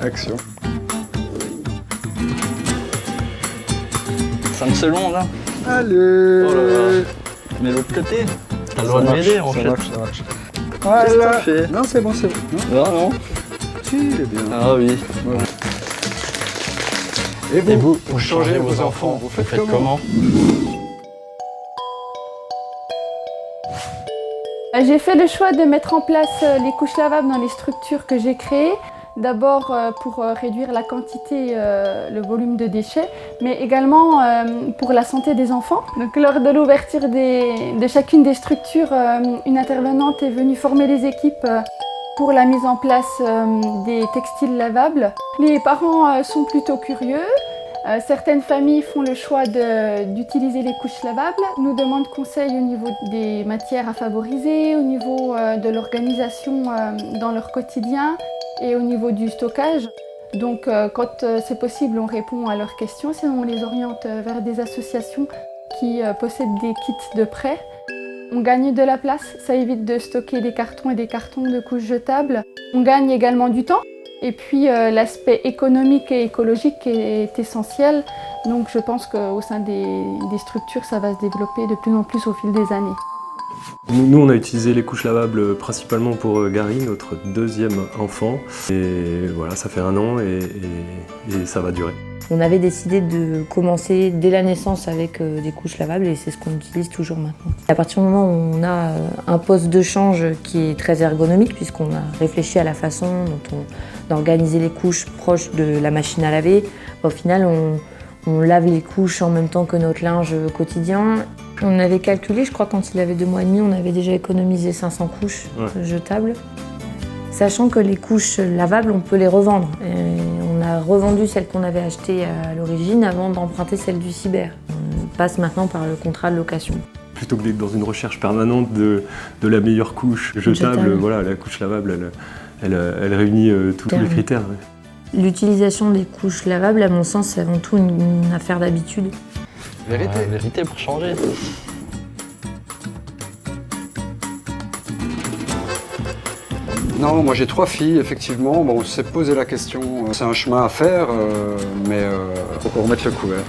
Action. 5 secondes, hein. Allez. Oh là là. Mais l'autre côté, t'as le droit de m'aider en fait. Ça marche. Qu'est-ce que Voilà. t'as fait? Non, c'est bon, c'est bon. Non, Non, non. si, il est bien. Ah oui. Ouais. Et vous changez vos enfants, vous faites comment? J'ai fait le choix de mettre en place les couches lavables dans les structures que j'ai créées. D'abord pour réduire la quantité, le volume de déchets, mais également pour la santé des enfants. Donc, lors de l'ouverture de chacune des structures, une intervenante est venue former les équipes pour la mise en place des textiles lavables. Les parents sont plutôt curieux. Certaines familles font le choix d'utiliser les couches lavables, nous demandent conseil au niveau des matières à favoriser, au niveau de l'organisation dans leur quotidien et au niveau du stockage. Donc quand c'est possible, on répond à leurs questions, sinon on les oriente vers des associations qui possèdent des kits de prêt. On gagne de la place, ça évite de stocker des cartons et des cartons de couches jetables. On gagne également du temps. Et puis l'aspect économique et écologique est essentiel. Donc je pense qu'au sein des structures, ça va se développer de plus en plus au fil des années. Nous, on a utilisé les couches lavables principalement pour Gary, notre deuxième enfant. Et voilà, ça fait 1 an et ça va durer. On avait décidé de commencer dès la naissance avec des couches lavables et c'est ce qu'on utilise toujours maintenant. À partir du moment où on a un poste de change qui est très ergonomique, puisqu'on a réfléchi à la façon dont on organisait les couches proches de la machine à laver, au final on lave les couches en même temps que notre linge quotidien. On avait calculé, je crois quand il avait 2 mois et demi, on avait déjà économisé 500 couches jetables. Sachant que les couches lavables, on peut les revendre. Et on a revendu celles qu'on avait achetées à l'origine avant d'emprunter celles du cyber. On passe maintenant par le contrat de location. Plutôt que d'être dans une recherche permanente de la meilleure couche jetable, voilà, la couche lavable, elle réunit tous les critères. L'utilisation des couches lavables, à mon sens, c'est avant tout une affaire d'habitude. Vérité. Vérité pour changer. Non, moi j'ai 3 filles, effectivement. Bon, on s'est posé la question. C'est un chemin à faire, mais faut qu'on remette le couvert.